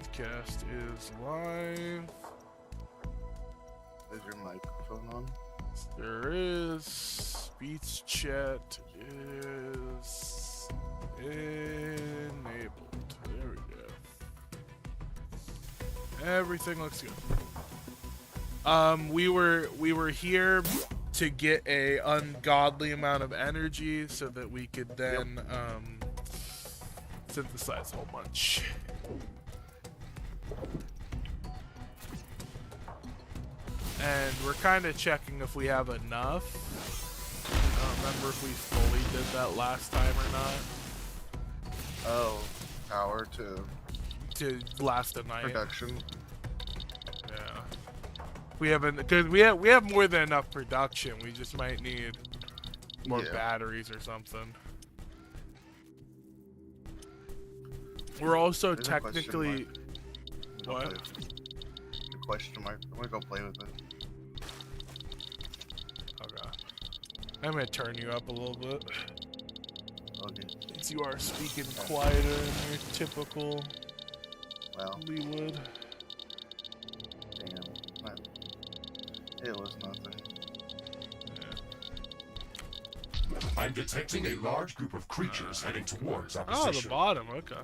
Podcast is live. Is your microphone on? There is. Speech chat is enabled. There we go. Everything looks good. We were here to get a ungodly amount of energy so that we could then synthesize a whole bunch. And we're kind of checking if we have enough. I don't remember if we fully did that last time or not. Oh, power to last a night. production. Yeah. We haven't, because we have more than enough production. We just might need more batteries or something. We're also There's technically what? The question mark. I'm gonna go play with it. Okay. I'm gonna turn you up a little bit. Okay. Since you are speaking quieter than your typical Leewood. Damn. It was nothing. Yeah. I'm detecting a large group of creatures heading towards our Oh, position. the bottom. Okay.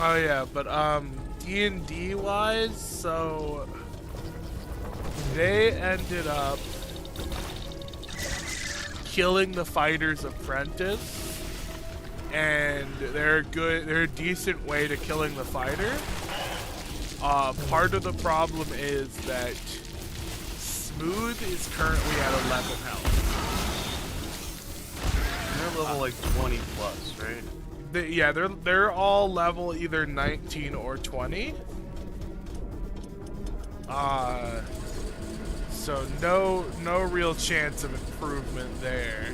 Oh yeah, but D&D wise, so they ended up killing the fighter's apprentice, and they're a decent way to killing the fighter. Part of the problem is that Smooth is currently at 11 health. They're level like 20 plus, right? Yeah, they're all level either 19 or 20. So no real chance of improvement there.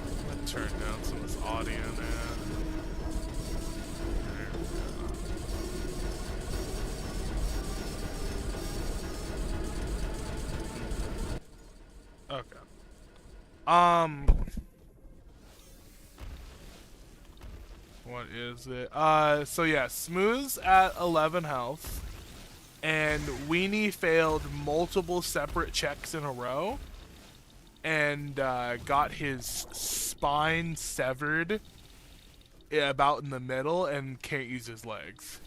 I'm gonna turn down some of this audio now. Okay. What is it? So yeah, Smooth's at 11 health, and Weenie failed multiple separate checks in a row, and got his spine severed about in the middle, and can't use his legs.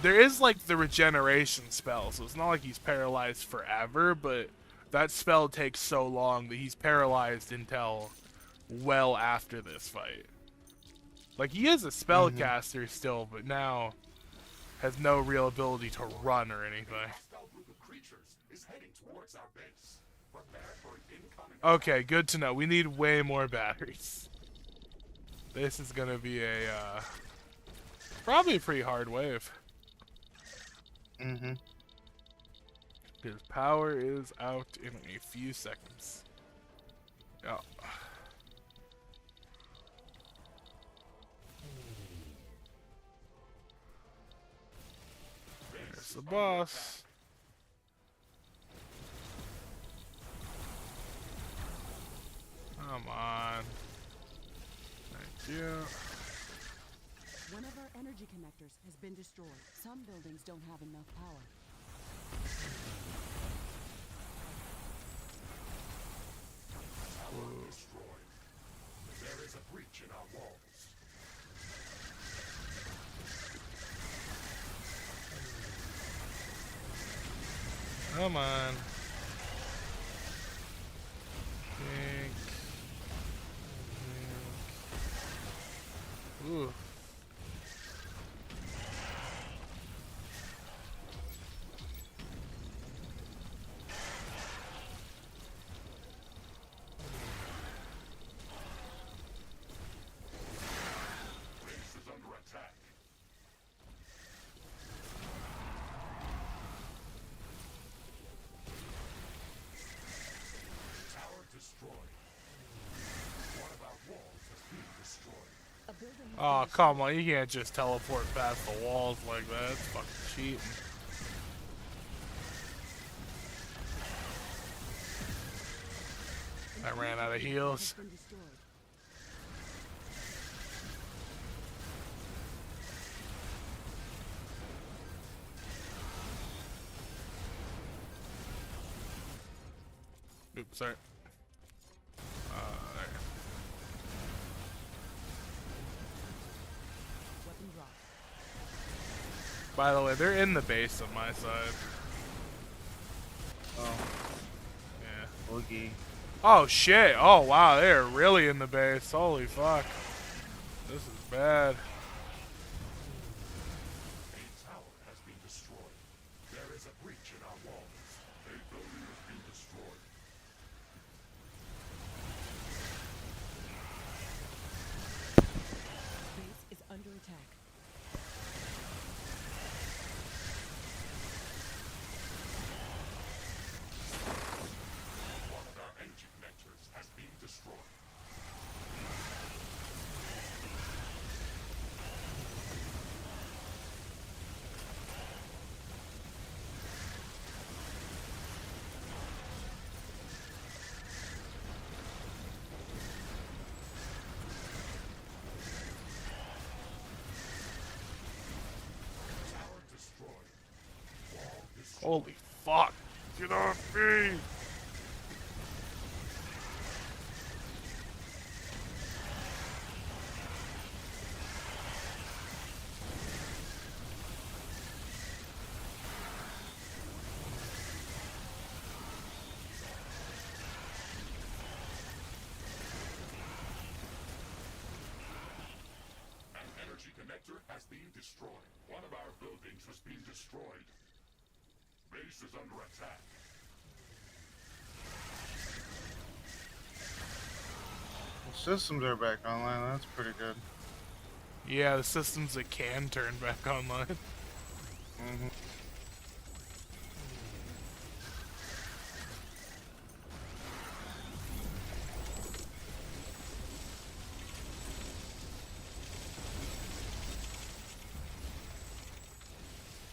There is like the regeneration spell, so it's not like he's paralyzed forever, but that spell takes so long that he's paralyzed until well after this fight. Like, he is a spellcaster still, but now has no real ability to run or anything. Okay, good to know. We need way more batteries. This is gonna be a probably a pretty hard wave. Because power is out in a few seconds. Yeah. There's the boss. Come on. Thank you. One of our energy connectors has been destroyed. Some buildings don't have enough power. Power destroyed. There is a breach in our walls. Come on. Pink. Ooh. building has Oh, been come destroyed. on. You can't just teleport past the walls like that. It's fucking cheating. I ran out of Has heals. been destroyed. Oops, sorry. There. Weapon drop. By the way, they're in the base on my side. Oh, Yeah. boogie. Oh shit! Oh wow, they're really in the base. Holy fuck. This is bad. A tower has been destroyed. There is a breach in our walls. A building has been destroyed. Base is under attack. One of our energy connectors has been destroyed. Tower destroyed. Wall destroyed. Holy fuck. Get off me! An energy connector has been destroyed. One of our buildings has been destroyed. Base is under attack. The systems are back online. That's pretty good. Yeah, the systems that can turn back online. Mm-hmm.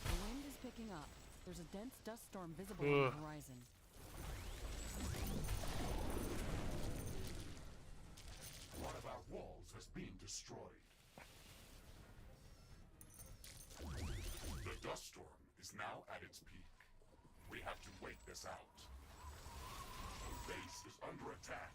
The wind is picking up. There's a dense dust storm visible on Ugh. the horizon. One of our walls has been destroyed. The dust storm is now at its peak. We have to wait this out. The base is under attack.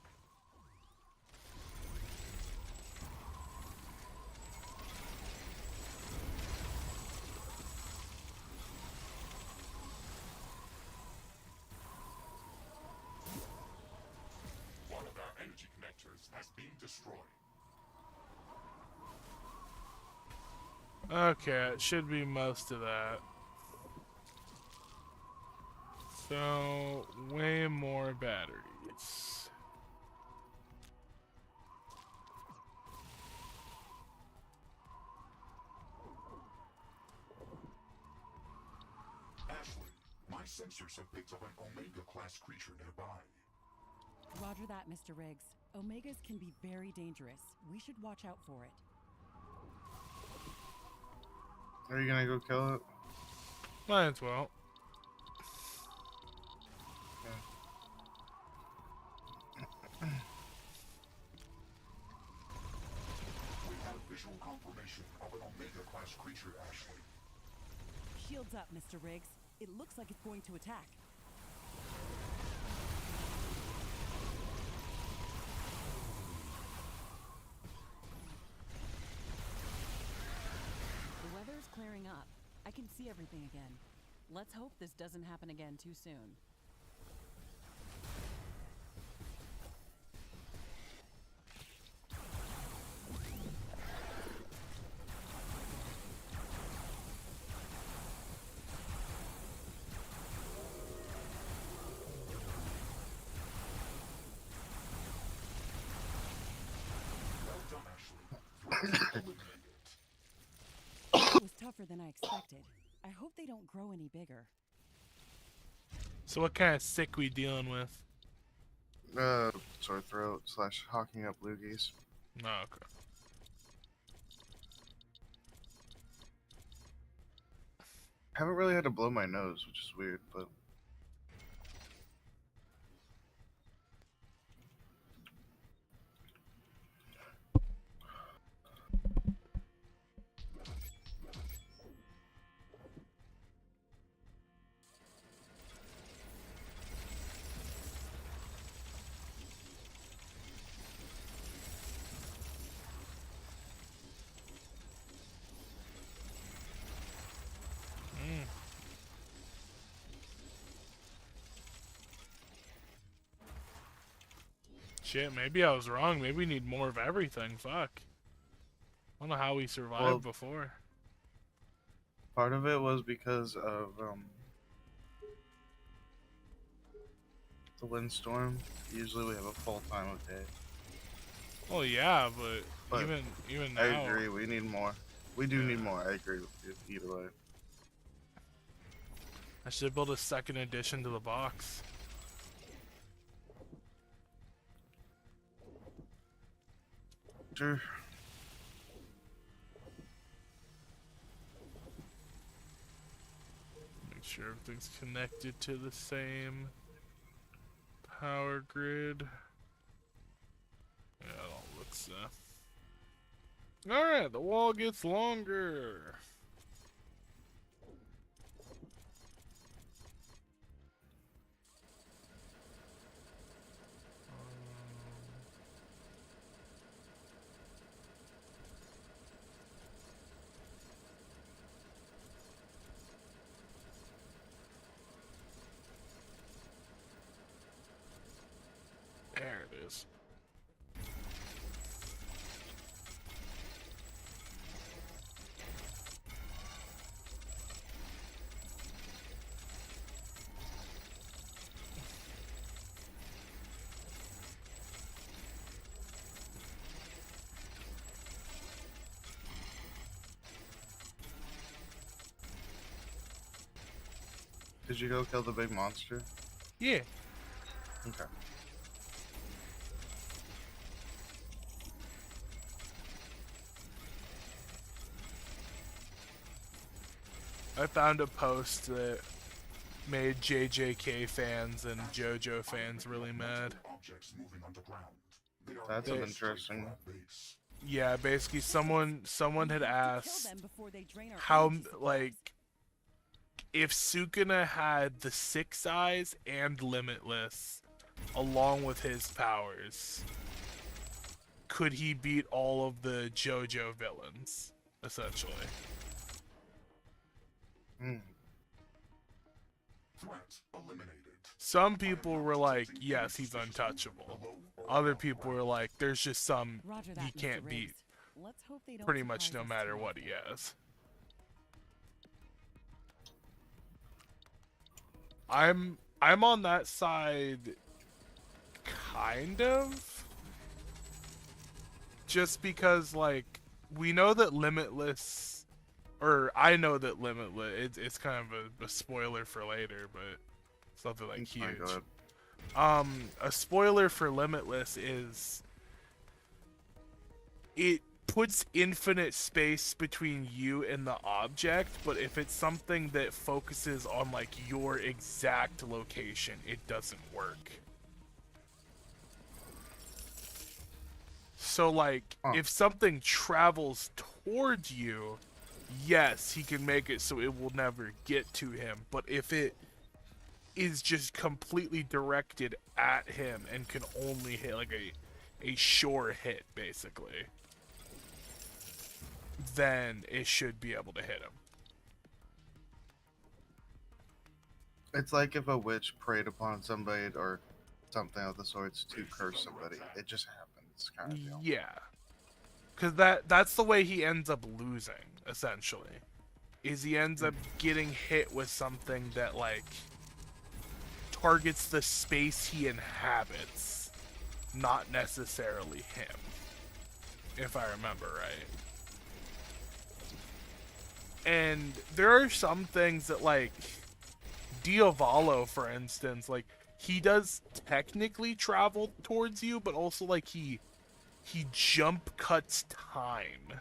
One of our energy connectors has been destroyed. Okay, it should be most of that. So, way more batteries. Ashley, my sensors have picked up an Omega-class creature nearby. Roger that, Mr. Riggs. Omegas can be very dangerous. We should watch out for it. Are you gonna go kill it? Might as well. We have visual confirmation of an Omega-class creature, Ashley. Shields up, Mr. Riggs. It looks like it's going to attack. The weather is clearing up. I can see everything again. Let's hope this doesn't happen again too soon. Well done, Ashley. You're eliminated. It was tougher than I expected. I hope they don't grow any bigger. So what kind of sick we dealing with? Sore throat / hawking up loogies. Oh, okay. Haven't really had to blow my nose, which is weird, but Shit, maybe I was wrong. Maybe we need more of everything. Fuck. I don't know how we survived Well, before. part of it was because of the windstorm. Usually we have a full time of day. Oh yeah, but But even now. I agree, we need more. We do need more. I agree with you either way. I should build a second addition to the box. Sure. Make sure everything's connected to the same power grid. Yeah, it all looks Alright, the wall gets longer. There it is. Did you go kill the big monster? Yeah. Okay. I found a post that made JJK fans and JoJo fans really mad. Objects moving underground. They are That's They- interesting. our base. Yeah, basically someone had We have to kill asked them before they drain our how energy supplies. like if Sukuna had the Six Eyes and Limitless along with his powers, could he beat all of the JoJo villains essentially? Hmm. Threat eliminated. Some people were like, yes, he's untouchable. Other people were like, there's just some Roger that, he Mr. can't Riggs. beat Let's hope they don't pretty much surprise no us matter too what he often. has. I'm on that side kind of, just because like we know that Limitless, or I know that Limitless, it's kind of a spoiler for later, but it's nothing like It's fine, go huge. ahead. A spoiler for Limitless is it puts infinite space between you and the object, but if it's something that focuses on like your exact location, it doesn't work. So like if something travels towards you, yes, he can make it so it will never get to him, but if it is just completely directed at him and can only hit like a sure hit basically, then it should be able to hit him. It's like if a witch preyed upon somebody or something of the sorts to curse somebody. It just happens, kind of deal. Yeah. Cause that's the way he ends up losing, essentially. Is he ends up getting hit with something that like targets the space he inhabits, not necessarily him. If I remember right. And there are some things that like Diavolo, for instance, like he does technically travel towards you, but also like he jump cuts time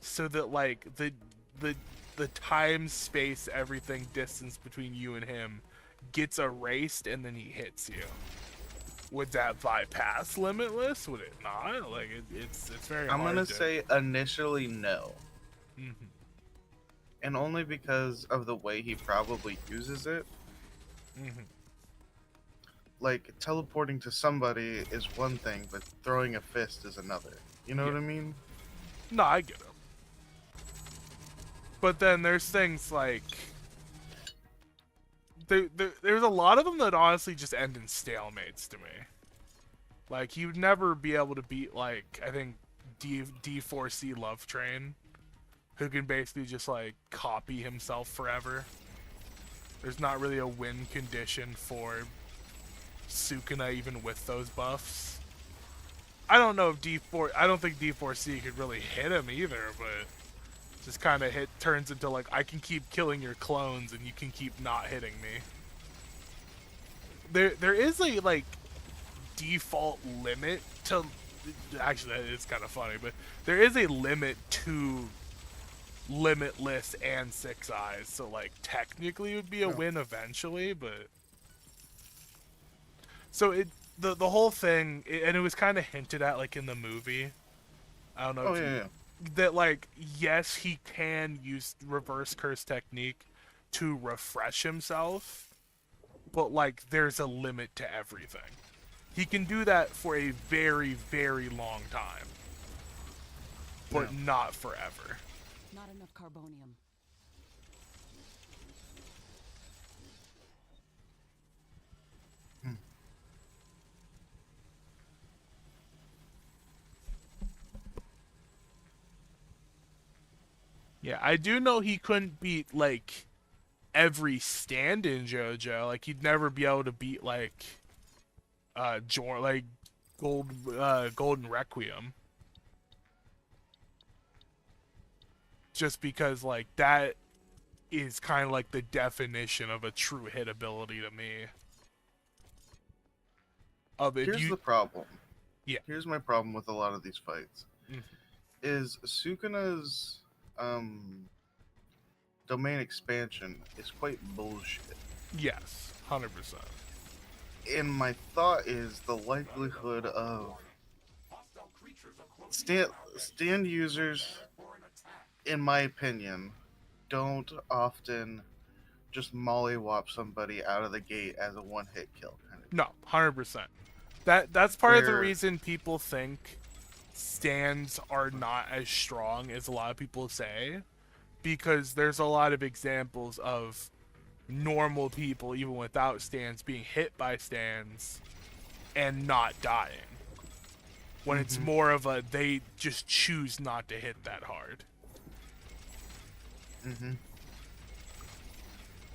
so that like the the time, space, everything, distance between you and him gets erased, and then he hits you. Would that bypass Limitless? Would it not? Like it's very I'm hard gonna to... say initially no, Mhm. and only because of the way he probably uses it. Mhm. Like teleporting to somebody is one thing, but throwing a fist is another. You know Yeah. what I mean? No, I get him. But then there's things like there's a lot of them that honestly just end in stalemates to me. Like you'd never be able to beat, like, I think D4C Love Train, who can basically just like copy himself forever. There's not really a win condition for Sukuna even with those buffs. I don't know if I don't think D4C could really hit him either, but just kind of turns into like, I can keep killing your clones and you can keep not hitting me. There is a like default limit to, actually that is kind of funny, but there is a limit to Limitless and Six Eyes, so like technically it would be a win eventually, but so the whole thing, and it was kind of hinted at like in the movie. I don't know Oh if yeah. that, like, yes, he can use reverse curse technique to refresh himself, but like there's a limit to everything. He can do that for a very, very long time, but not forever. Not enough carbonium. Yeah, I do know he couldn't beat like every stand in JoJo. Like he'd never be able to beat like like Golden Requiem. Just because like that is kind of like the definition of a true hit ability to me. Of it, Here's the problem. Yeah. Here's my problem with a lot of these fights. Mhm. Is Sukuna's domain expansion is quite bullshit. Yes, 100%. And my thought is the likelihood of stand users, in my opinion, don't often just mollywop somebody out of the gate as a one-hit kill kind of. No, 100%. That's part of the Where- reason people think stands are not as strong as a lot of people say, because there's a lot of examples of normal people, even without stands, being hit by stands and not dying. When it's more of a, they just choose not to hit that hard.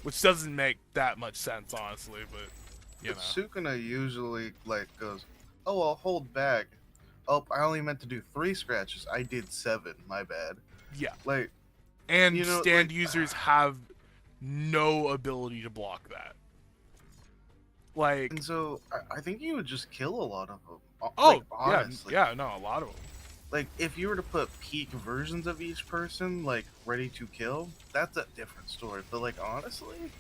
Which doesn't make that much sense, honestly, but, you know. Sukuna usually like goes, "Oh, I'll hold back. Oh, I only meant to do 3 scratches. I did 7. My bad." Yeah. Like, And you know, stand like- users have no ability to block that. Like, and so I think you would just kill a lot of them. oh, Like, honestly. yeah, no, a lot of them. Like, if you were to put peak versions of each person, like, ready to kill, that's a different story. But, like, honestly,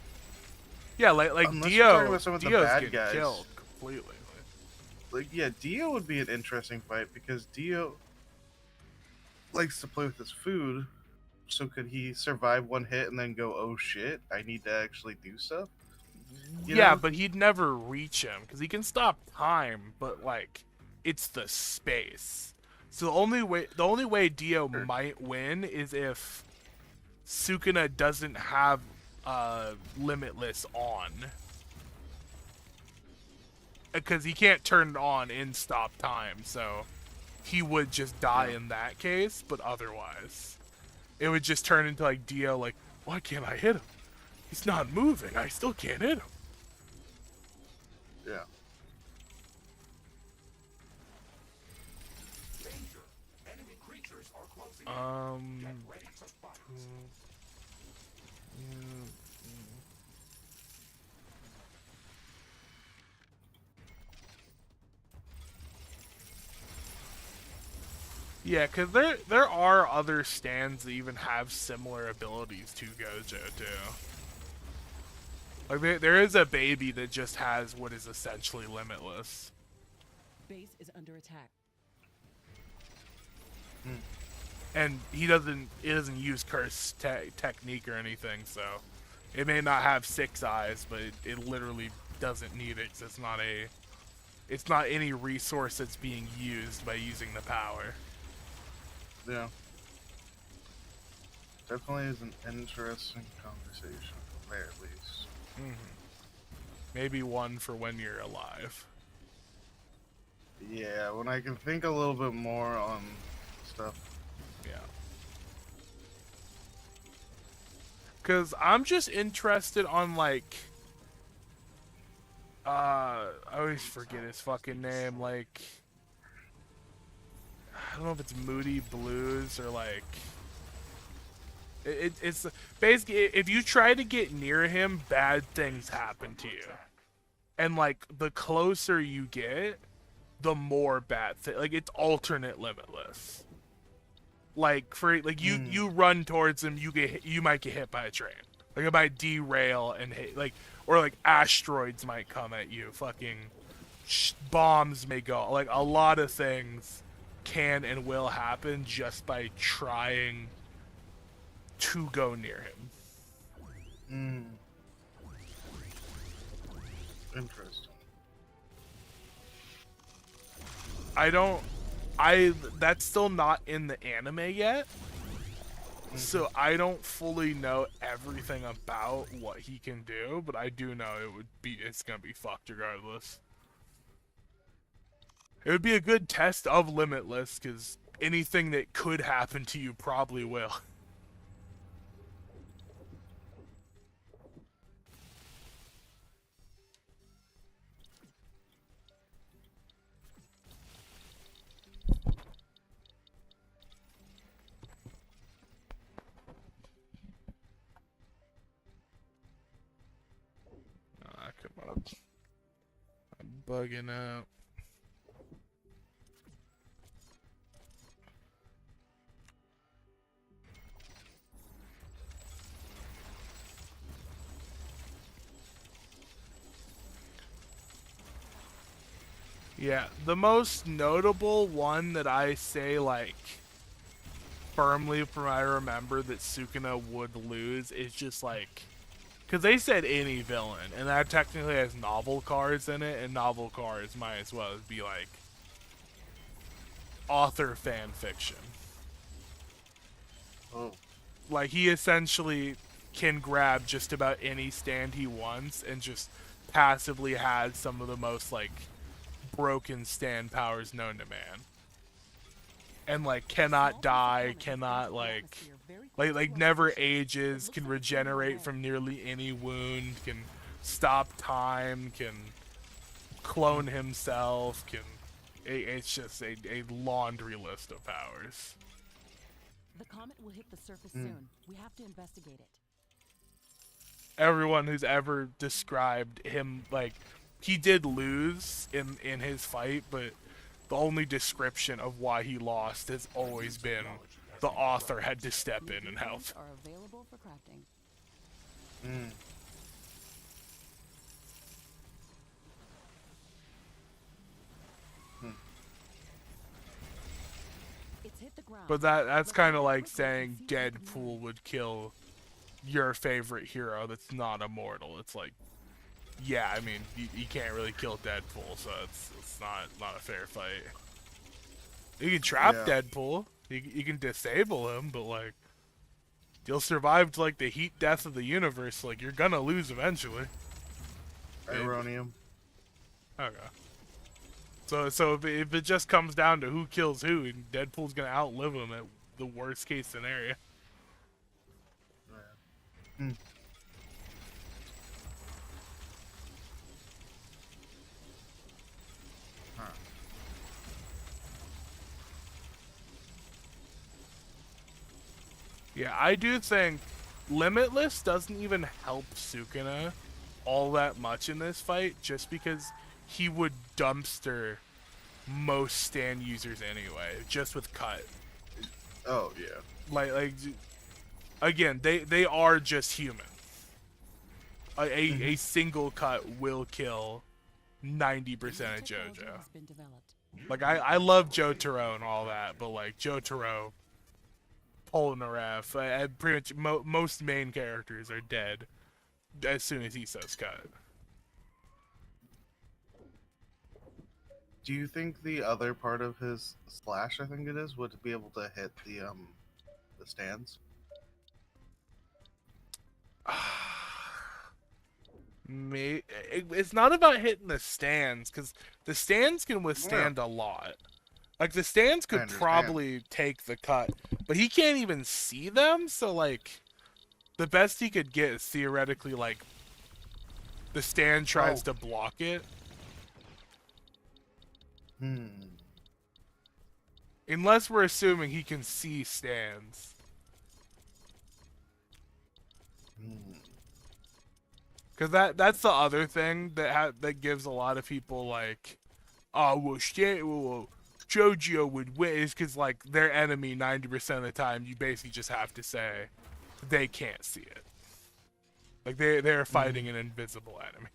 Yeah, like Unless you're talking Dio, about some of the Dio's bad getting guys. killed completely. like, yeah, Dio would be an interesting fight because Dio likes to play with his food. So could he survive one hit and then go, "Oh shit, I need to actually do stuff"? You Yeah, know? but he'd never reach him because he can stop time, but like it's the space. So the only way Dio might win is if Sukuna doesn't have Limitless on, because he can't turn it on in stop time. So he would just die in that case, but otherwise it would just turn into like Dio, like, why can't I hit him? He's not moving. I still can't hit him. Yeah. Danger! Enemy creatures are closing in. Get ready to fight. Yeah, because there are other stands that even have similar abilities to Gojo too. Like there is a baby that just has what is essentially limitless. Base is under attack. And he doesn't use curse technique or anything, so it may not have 6 eyes, but it literally doesn't need it 'cause it's not any resource that's being used by using the power. Yeah. Definitely is an interesting conversation, at the very least. Maybe one for when you're alive. Yeah, when I can think a little bit more on stuff. Yeah. Cause I'm just interested on like I always forget his fucking name, like I don't know if it's Moody Blues or like it's basically if you try to get near him, bad things happen to you. And like the closer you get, the more bad thing. Like it's alternate limitless. Like for like you run towards him, you might get hit by a train. Like it might derail and hit like or like asteroids might come at you. Fucking bombs may go. Like a lot of things can and will happen just by trying to go near him. Interesting. That's still not in the anime yet. So I don't fully know everything about what he can do, but I do know it's gonna be fucked regardless. It would be a good test of Limitless, because anything that could happen to you probably will. Come on. I'm bugging out. Yeah, the most notable one that I say, like, firmly from I remember that Sukuna would lose is just, like, because they said any villain, and that technically has novel cards in it, and novel cards might as well be, like, author fan fiction. Oh. Like, he essentially can grab just about any stand he wants and just passively has some of the most, like, broken stand powers known to man. And like cannot die, cannot like never ages, can regenerate from nearly any wound, can stop time, can clone himself, it's just a laundry list of powers. The comet will hit the surface soon. We have to investigate it. Everyone who's ever described him, like, he did lose in his fight, but the only description of why he lost has always been the author had to step in and help. Are available for crafting. It's hit the ground. But that's kind of like saying Deadpool would kill your favorite hero that's not immortal. It's like, yeah, I mean, you can't really kill Deadpool, so it's not a fair fight. You can trap Deadpool, you can disable him, but like, you'll survive to like the heat death of the universe. Like, you're gonna lose eventually. Ironium. Okay. So if it just comes down to who kills who, and Deadpool's gonna outlive him at the worst case scenario. Yeah, I do think Limitless doesn't even help Sukuna all that much in this fight, just because he would dumpster most stand users anyway, just with cut. Oh yeah. Like again, they are just human. A single cut will kill 90% of Technology JoJo. has been developed. Like I love Jotaro and all that, but like Jotaro, Polnareff, pretty much most main characters are dead as soon as he says cut. Do you think the other part of his slash, I think it is, would be able to hit the stands? It's not about hitting the stands, because the stands can withstand a lot. Like the stands I could understand. probably take the cut, but he can't even see them. So like, the best he could get is theoretically like the stand tries to block it. Unless we're assuming he can see stands. Because that's the other thing that gives a lot of people like, oh, well, Jojo would win, is because like their enemy 90% of the time you basically just have to say they can't see it. Like they're fighting an invisible enemy.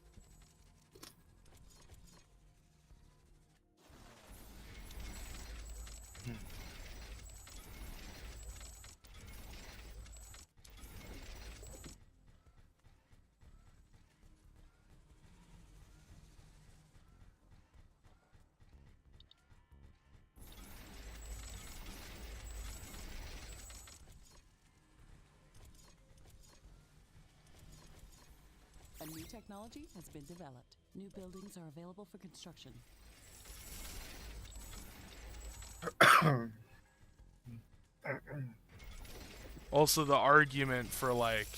A new technology has been developed. New buildings are available for construction. Also, the argument for like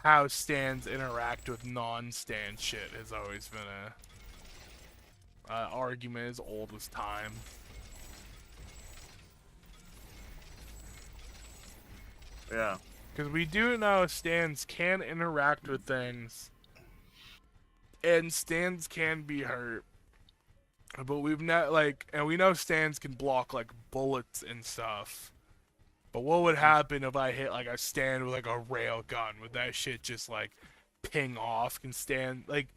how stands interact with non-stand shit has always been a argument as old as time. Yeah. Because we do know stands can interact with things, and stands can be hurt. But we've not and we know stands can block like bullets and stuff. But what would happen if I hit like a stand with like a rail gun? Would that shit just like ping off? Can stand like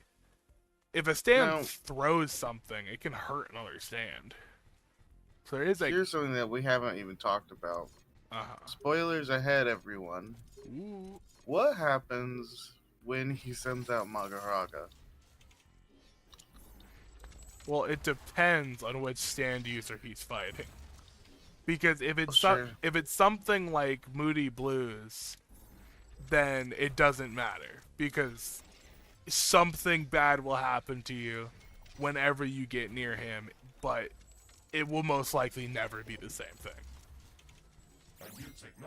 if a stand Now- throws something, it can hurt another stand. So there is like Here's something that we haven't even talked about. Spoilers ahead, everyone. Ooh. What happens when he sends out Magaraga? Well, it depends on which stand user he's fighting. Because if it's Sure. if it's something like Moody Blues, then it doesn't matter because something bad will happen to you whenever you get near him, but it will most likely never be the same thing.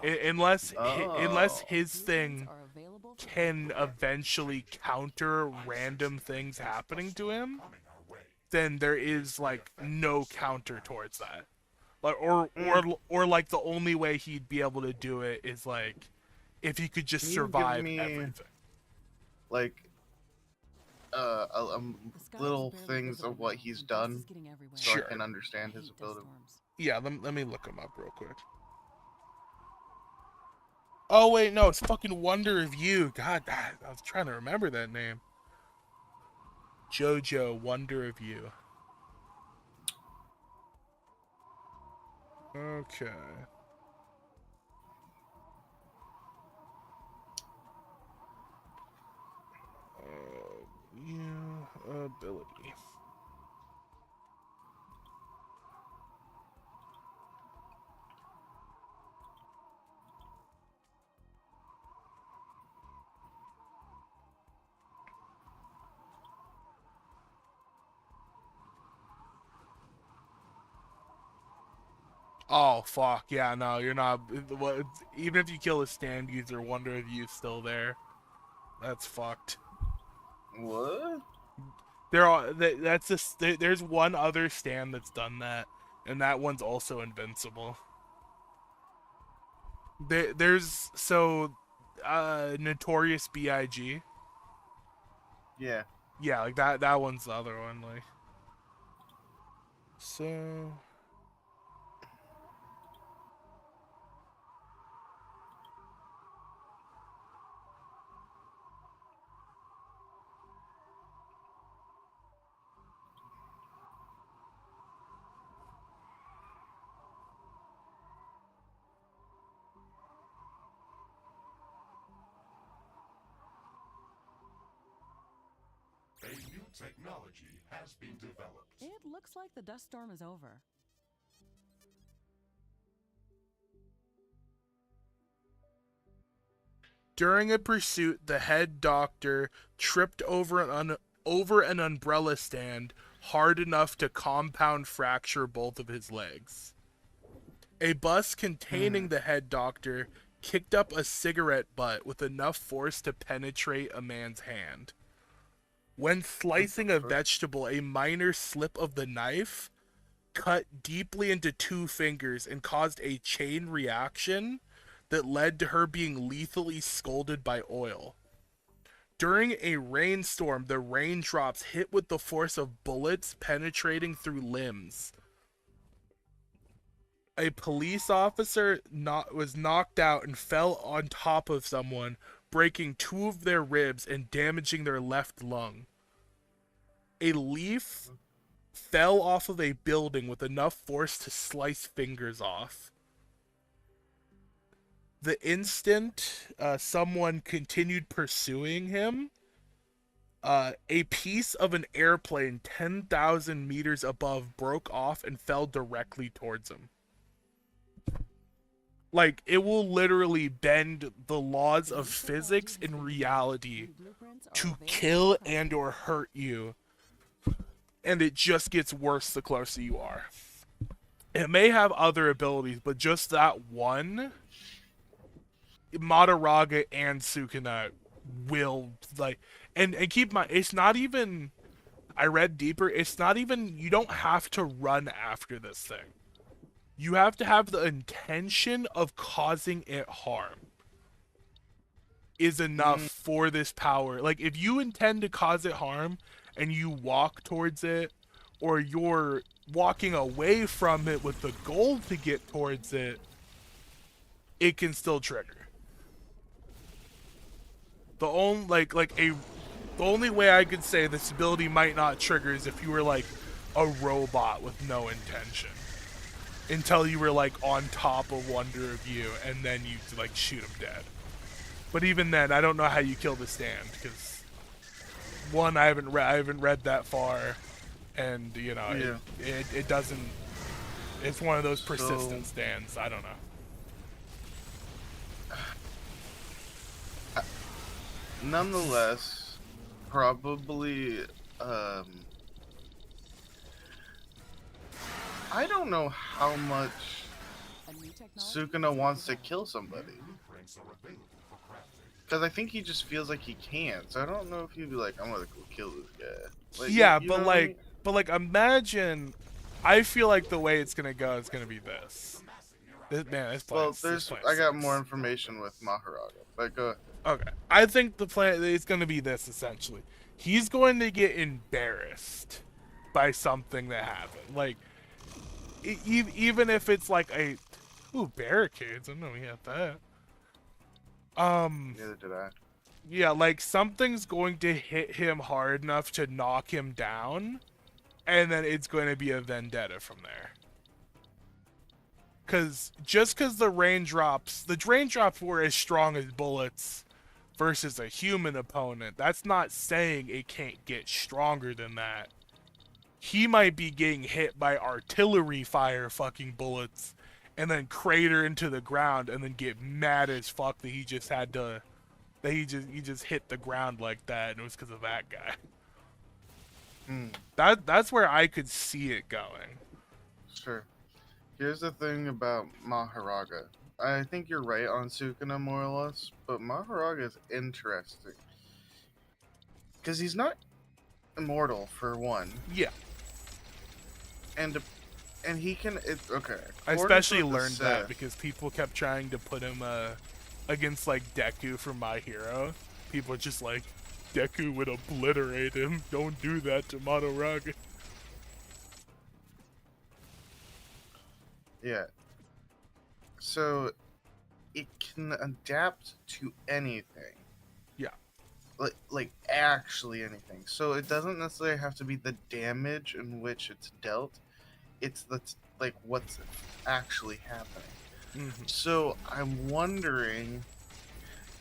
Unless his thing Are available for can eventually counter random things happening to him, then there is like no counter towards that. Like or like the only way he'd be able to do it is like if he could just Can you give survive me- everything. Like, The sky is little barely things visible of what now, he's and done, dust is getting everywhere. so Sure. I can understand I his hate dust ability. storms. Yeah, let me look him up real quick. Oh wait, no, it's fucking Wonder of You. God, I was trying to remember that name. JoJo Wonder of You. Okay. Yeah, ability. Oh fuck, yeah, no, you're not. Even if you kill a stand user, Wonder of You's still there. That's fucked. What? That's just there's one other stand that's done that, and that one's also invincible. There's Notorious B.I.G. Yeah. Yeah, like that one's the other one. Like, So. A new technology has been developed. It looks like the dust storm is over. During a pursuit, the head doctor tripped over an umbrella stand hard enough to compound fracture both of his legs. A bus containing the head doctor kicked up a cigarette butt with enough force to penetrate a man's hand. When slicing a vegetable, a minor slip of the knife cut deeply into 2 fingers and caused a chain reaction that led to her being lethally scalded by oil. During a rainstorm, the raindrops hit with the force of bullets penetrating through limbs. A police officer was knocked out and fell on top of someone, breaking 2 of their ribs and damaging their left lung. A leaf fell off of a building with enough force to slice fingers off. The instant someone continued pursuing him, a piece of an airplane 10,000 meters above broke off and fell directly towards him. Like, it will literally bend the laws of physics and reality to kill and or hurt you. And it just gets worse the closer you are. It may have other abilities, but just that one, Madaraga and Sukuna will, like, and keep in mind, it's not even, I read deeper, it's not even, you don't have to run after this thing. You have to have the intention of causing it harm is enough for this power. Like, if you intend to cause it harm and you walk towards it, or you're walking away from it with the goal to get towards it, it can still trigger. The only the only way I could say this ability might not trigger is if you were like a robot with no intention. Until you were like on top of Wonder of You, and then you like shoot him dead. But even then, I don't know how you kill the stand, because one, I haven't read that far, and you know it doesn't. It's one of those persistent stands. I don't know. Nonetheless, probably. I don't know how much Sukuna wants to kill somebody. Because I think he just feels like he can't. So I don't know if he'd be like, I'm gonna go kill this guy. Like, yeah, you but know like, what I mean? but like, imagine. I feel like the way it's gonna go is gonna be this. This Well, plan I got sucks. more information with Maharaga. But go ahead. Okay, I think the plan is gonna be this essentially. He's going to get embarrassed by something that happened. Like, even if it's like a, barricades. I know we had that. Neither did I. Yeah, like something's going to hit him hard enough to knock him down, and then it's going to be a vendetta from there. Cause the raindrops were as strong as bullets versus a human opponent, that's not saying it can't get stronger than that. He might be getting hit by artillery fire fucking bullets and then crater into the ground and then get mad as fuck that he just hit the ground like that, and it was because of that guy. That's where I could see it going. Sure. Here's the thing about Maharaga. I think you're right on Sukuna more or less, but Maharaga is interesting. Because he's not immortal, for one. Yeah. And he can... okay. I According especially to the learned that Sith- because people kept trying to put him against like Deku from My Hero. People are just like, Deku would obliterate him. Don't do that to Madaraga. Yeah. So it can adapt to anything. Yeah. Like actually anything. So it doesn't necessarily have to be the damage in which it's dealt. It's like what's actually happening. Hmm. So I'm wondering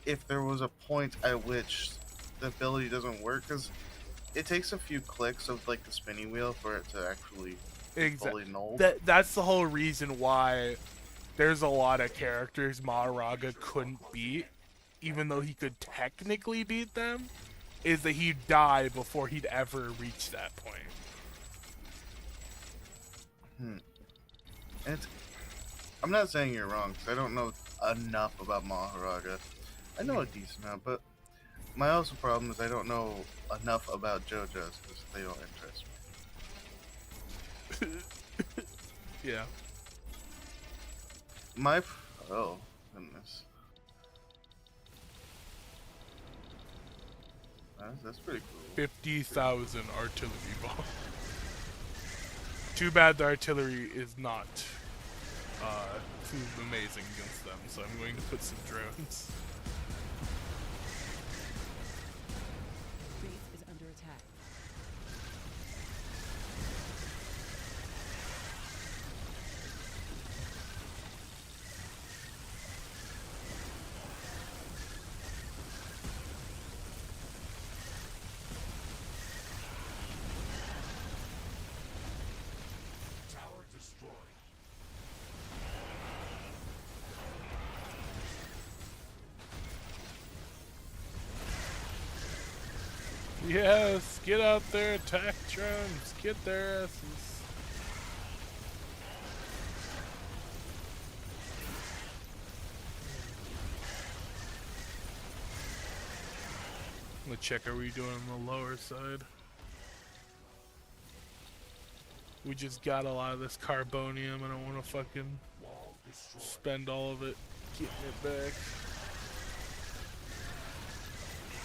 if there was a point at which the ability doesn't work, because it takes a few clicks of like the spinning wheel for it to actually be fully Exactly. nulled. That's the whole reason why there's a lot of characters Maharaga couldn't beat, even though he could technically beat them, is that he'd die before he'd ever reach that point. Hmm. And I'm not saying you're wrong, because I don't know enough about Maharaga. I know a decent amount, but my also problem is I don't know enough about JoJo's because they don't interest me. Yeah. Oh goodness, that's pretty cool. 50,000 artillery balls. Too bad the artillery is not too amazing against them, so I'm going to put some drones. Base is under attack. Tower destroyed. Yes, get out there, attack drones, get their asses. I'm gonna check, are we doing on the lower side? We just got a lot of this carbonium. I don't want to fucking Wall destroyed. spend all of it getting it back.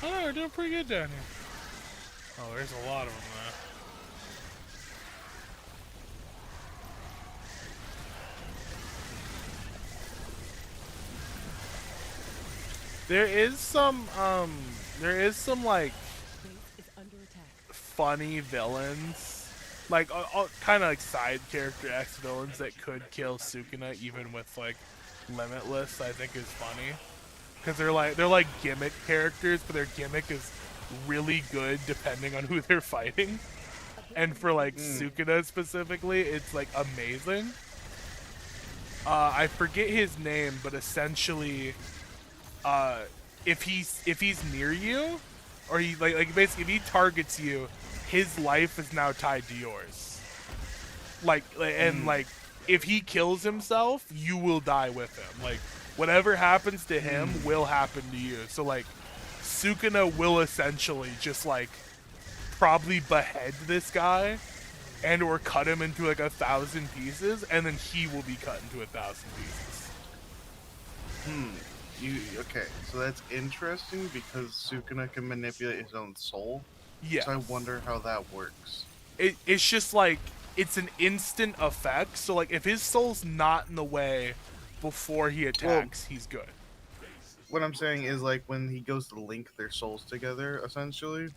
Oh, no, we're doing pretty good down here. Oh, there's a lot of them though. There is some like Base is under attack. funny villains, like kind of like side character X villains that could kill Sukuna even with like Limitless. I think is funny because they're like gimmick characters, but their gimmick is really good depending on who they're fighting. And for like Sukuna specifically, it's like amazing. I forget his name, but essentially, if he's near you, or he like basically if he targets you, his life is now tied to yours. Like if he kills himself, you will die with him. Like whatever happens to him will happen to you. So like Sukuna will essentially just like probably behead this guy and or cut him into like 1,000 pieces, and then he will be cut into 1,000 pieces. Okay, so that's interesting because Sukuna can manipulate his own soul. Yeah. So I wonder how that works. It's just like it's an instant effect. So like if his soul's not in the way before he attacks, he's good. What I'm saying is like when he goes to link their souls together, essentially.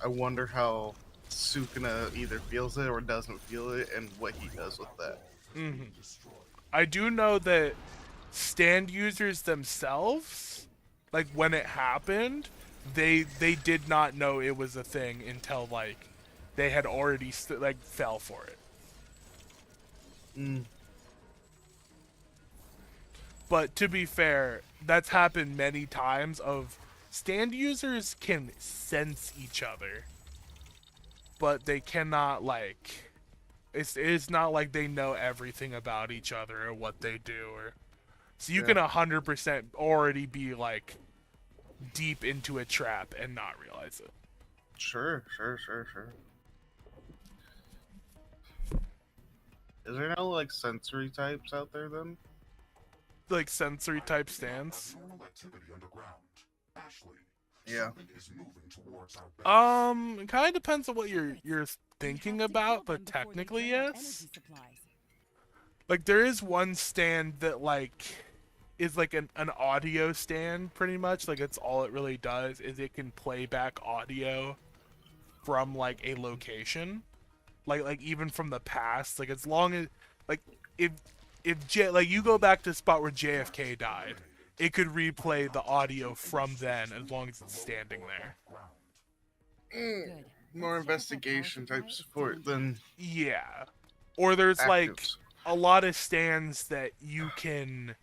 I wonder how Sukuna either feels it or doesn't feel it, and what he does with that. I do know that stand users themselves, like when it happened, they did not know it was a thing until like they had already like fell for it. But to be fair, that's happened many times of stand users can sense each other, but they cannot like it's not like they know everything about each other or what they do or so you can 100% already be like deep into a trap and not realize it. Sure. Is there no like sensory types out there then? Like sensory type stands. Abnormal activity underground. Ashley, Yeah. something is moving towards our base. It kind of depends on what you're thinking We have to about, kill but them before they technically drain our yes. energy supplies. Like there is one stand that like is like an audio stand pretty much. Like it's all it really does is it can play back audio from like a location. Like even from the past. Like as long as like if like you go back to the spot where JFK died, it could replay the audio from then as long as it's standing there. Good. More Let's check if that power investigation supply type is support still than Yeah. Or there's like actives. a lot of stands that you can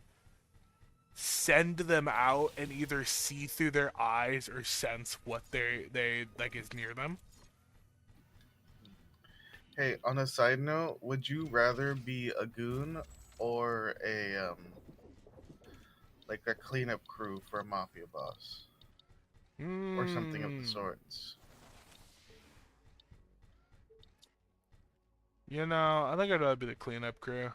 send them out and either see through their eyes or sense what they like is near them. Hey, on a side note, would you rather be a goon or a like a cleanup crew for a mafia boss or something of the Hmm. sorts? You know, I think I'd rather be the cleanup crew.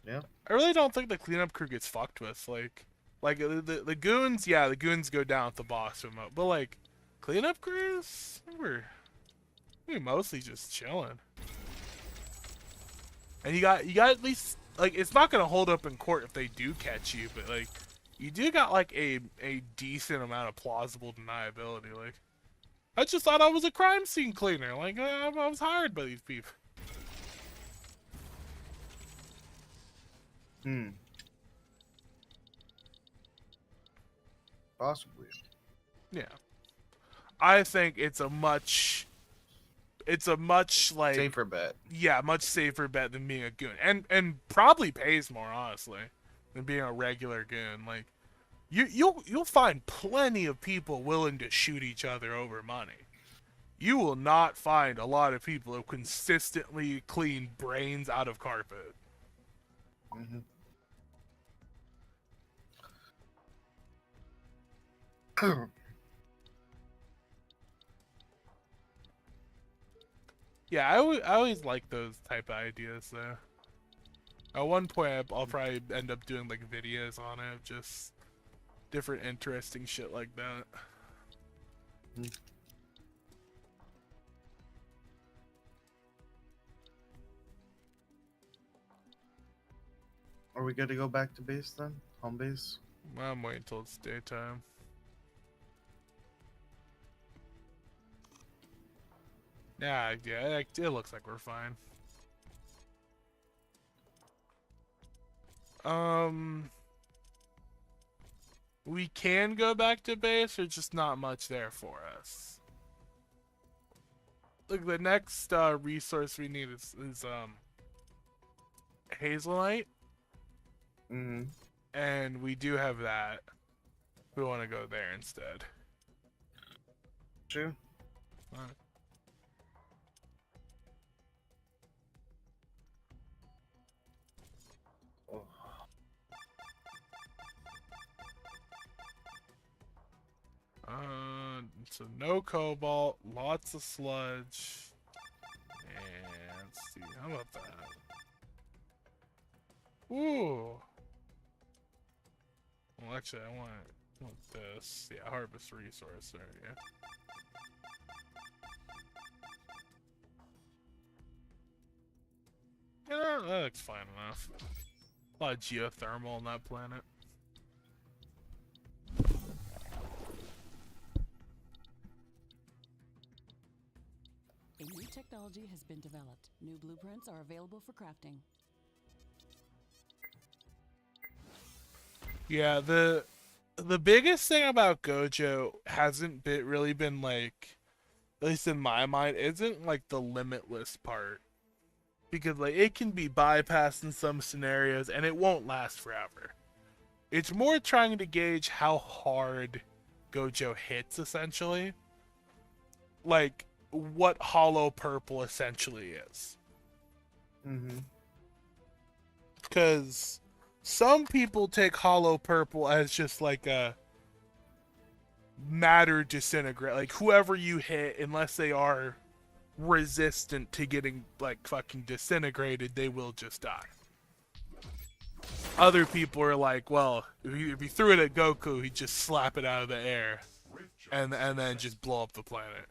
Yeah. I really don't think the cleanup crew gets fucked with. Like the goons, yeah, the goons go down with the boss remote. But like, cleanup crews, we're mostly just chilling. And you got at least like it's not gonna hold up in court if they do catch you, but like you do got like a decent amount of plausible deniability. Like I just thought I was a crime scene cleaner. Like I was hired by these people. Hmm. Possibly. Yeah, I think it's a much like Safer bet. yeah, much safer bet than being a goon, and probably pays more honestly than being a regular goon. Like you'll find plenty of people willing to shoot each other over money. You will not find a lot of people who consistently clean brains out of carpet. Hmm. Yeah, I always like those type of ideas though. At one point, I'll probably end up doing like videos on it, just different interesting shit like that. Are we good to go back to base then? Home base? I'm waiting till it's daytime. Yeah, it looks like we're fine. We can go back to base, there's just not much there for us. Look, the next resource we need is hazelite, Mm-hmm. and we do have that. We want to go there instead. True. Alright. Oh. So no cobalt, lots of sludge, and let's see, how about that? Ooh. Well, actually, I want this. Yeah, harvest resource. There we go. Yeah, that looks fine enough. A lot of geothermal on that planet. A new technology has been developed. New blueprints are available for crafting. Yeah, the biggest thing about Gojo hasn't really been like, at least in my mind, isn't like the limitless part. Because like it can be bypassed in some scenarios and it won't last forever. It's more trying to gauge how hard Gojo hits essentially. Like what hollow purple essentially is. Mm-hmm. Because some people take hollow purple as just like a matter disintegrate. Like whoever you hit, unless they are resistant to getting like fucking disintegrated, they will just die. Other people are like, well, if you threw it at Goku, he'd just slap it out of the air and then just blow up the planet.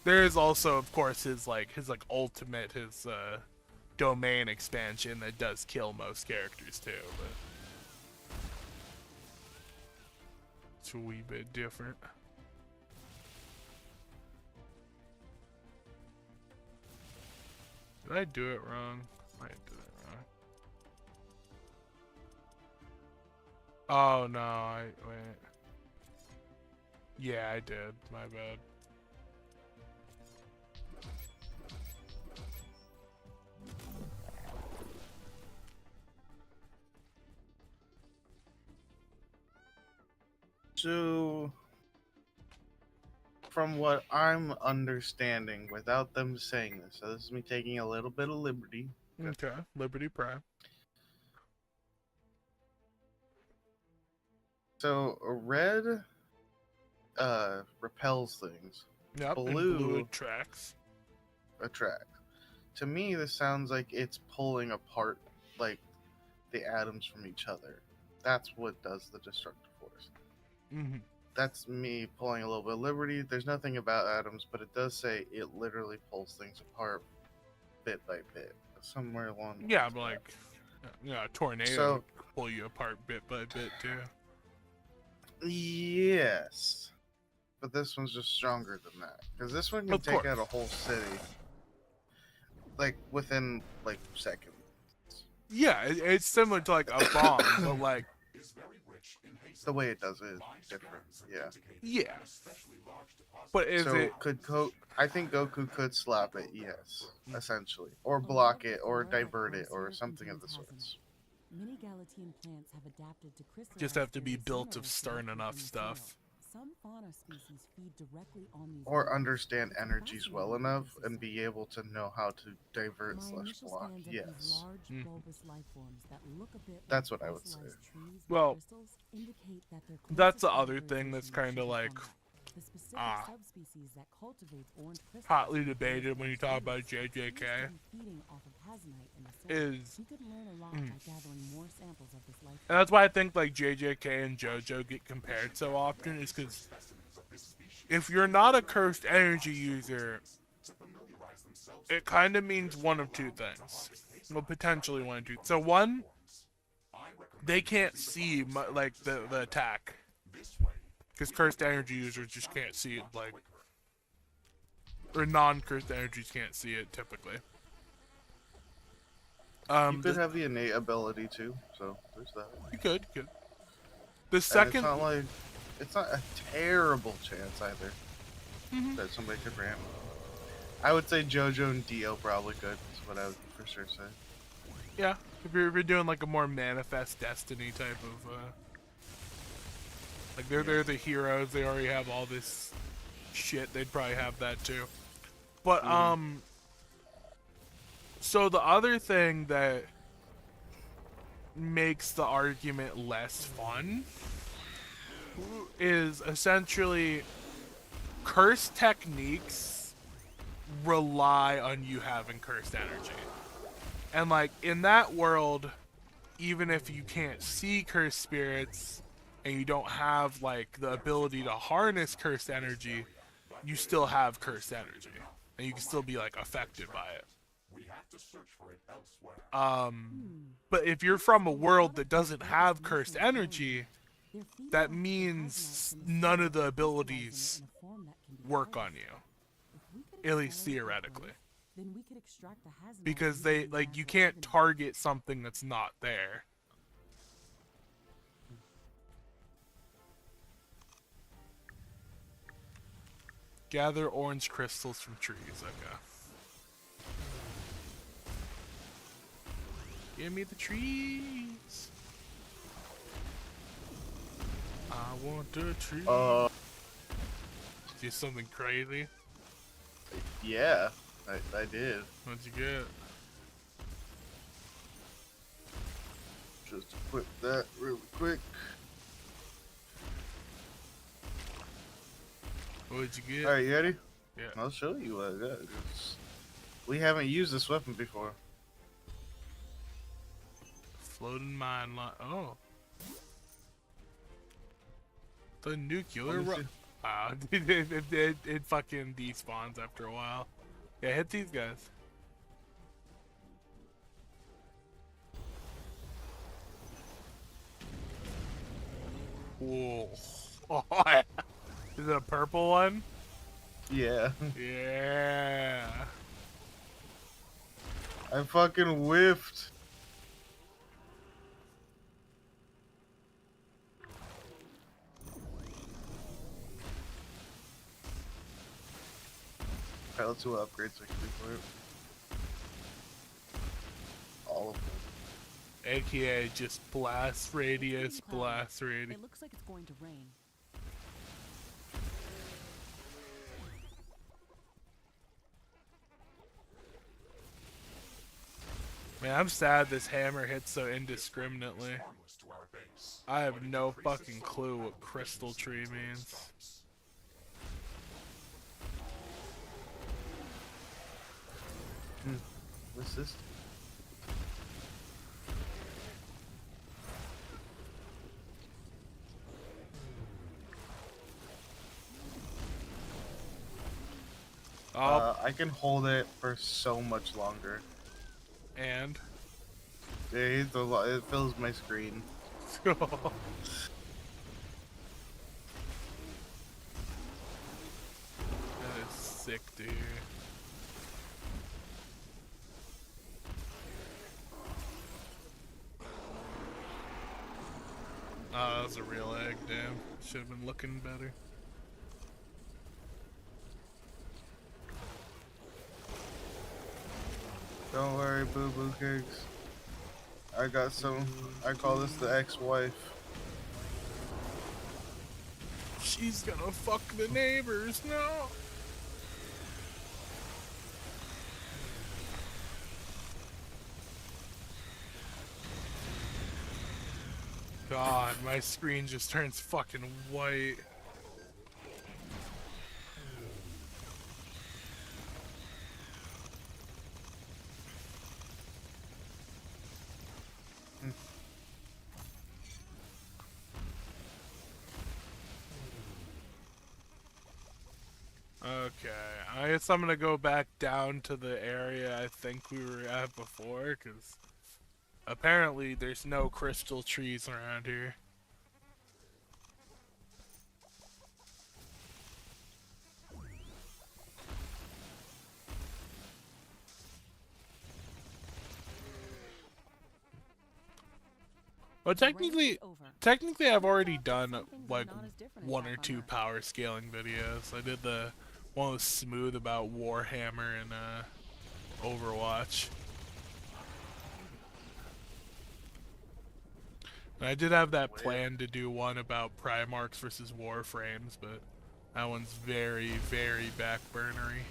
There is also, of course, his ultimate, his domain expansion that does kill most characters too, but it's a wee bit different. Did I do it wrong? I did it wrong. Oh no, wait. Yeah, I did. My bad. So, from what I'm understanding, without them saying this, so this is me taking a little bit of liberty. Okay, Liberty Prime. So, red repels things. Yep, and blue attracts. To me, this sounds like it's pulling apart, like, the atoms from each other. That's what does the destructive force. Mm-hmm. That's me pulling a little bit of liberty. There's nothing about atoms, but it does say it literally pulls things apart bit by bit, somewhere along the Yeah, lines but of like, a tornado So- would pull you apart bit by bit too. that. Yes, but this one's just stronger than that because this one can Of take course. out a whole city, like within like seconds. Yeah, it's similar to like a bomb, but like, is very rich in haste. The way it does it is Mine different. scans Yeah. have indicated yeah. an especially large deposit. But is So it? I think Goku could slap it, yes, Mm. essentially, or block it, or divert it, or something of the sorts. Many Galatian plants have adapted to crystallize Just have to be fluids built of similar stern to enough in the stuff. soil. Some fauna species feed directly on these Or minerals. understand It's a energies well fascinating enough ecosystem. and be able to know how to divert My slash initial block. scans of these Yes, large Mm. bulbous life forms that look a bit That's like what I would say. fossilized trees with Well, crystals indicate that their that's the closest other thing that's characterization kinda should be like, fungi. The specific subspecies that cultivates orange crystals hotly are debated when you talk about Trees JJK study feeding off of hazonite in the soil. is, We could learn a lot Mm. by gathering more samples of this life. and that's why I think like JJK and JoJo get compared so often, is because Specimens of this species if you're not a cursed energy user, to familiarize themselves it kind of means one of two things. Well, potentially one of two. So one, they can't see like the attack, this way. because cursed energy users just can't see it, like, or non-cursed energies can't see it typically. you could have the innate ability too, so there's that. You could. The And second, it's not a terrible chance either Mhm. that somebody could ram. I would say JoJo and Dio probably could. Is what I would for sure say. yeah, if you're doing like a more manifest destiny type of, like they're the heroes, they already have all this shit, they'd probably have that too. But so the other thing that makes the argument less fun is essentially cursed techniques rely on you having cursed energy. And like in that world, even if you can't see cursed spirits and you don't have like the ability to harness cursed energy, you still have cursed energy and you can still be like affected by it. We have to search for it elsewhere. But if you're from a world that doesn't have cursed energy, They're feeding that off the means hazonite from the none soil of the and abilities crystallizing it in a form that can be work on harnessed. you, If we could at least accelerate that theoretically, growth, then we could extract the hazonite because using they these like you natural can't organisms. target something that's not there. Gather orange crystals from trees. Okay. Give me the trees. I want the trees. Do something crazy. Yeah, I did. What'd you get? Just equip that really quick. What'd you get? All right, you ready? Yeah. I'll show you what I got. We haven't used this weapon before. Floating mine line. Oh. The nuclear Let me see. Wow, it fucking despawns after a while. Yeah, hit these guys. Whoa. Oh, yeah. Is it a purple one? Yeah. Yeah. I fucking whiffed. Alright, let's see what upgrades I can do for it. All of them. AKA just blast radius, It's getting cloudy. blast radius. It looks like it's going to rain. Man, I'm sad this hammer hits so indiscriminately. Harmless to our base. I have no fucking clue what crystal tree means. Stops. What's this? Oh, I can hold it for so much longer. and It fills my screen. that is sick, dude. Oh, that was a real egg, damn. Should have been looking better. Don't worry, boo boo cakes. I got some. I call this the ex-wife. She's gonna fuck the neighbors, no! God, my screen just turns fucking white. Okay, I guess I'm gonna go back down to the area I think we were at before, because apparently there's no crystal trees around here. Well, The race technically, is over. technically I've already done Some things are like not as different as one back or on two Earth. power scaling videos. I did the one with Smooth about Warhammer and Overwatch. And I did have that plan to do one about Primarchs versus Warframes, but that one's very, very backburnery.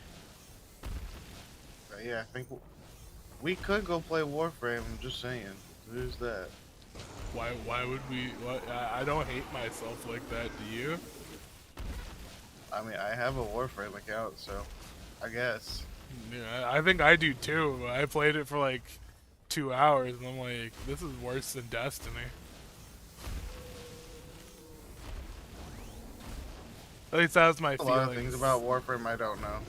Yeah, I think we could go play Warframe. I'm just saying. Who's that? Why would we? What? I don't hate myself like that. Do you? I mean, I have a Warframe account, so I guess. Yeah, I think I do too. I played it for like 2 hours, and I'm like, this is worse than Destiny. At least that was my A feelings. lot of things about Warframe I don't know.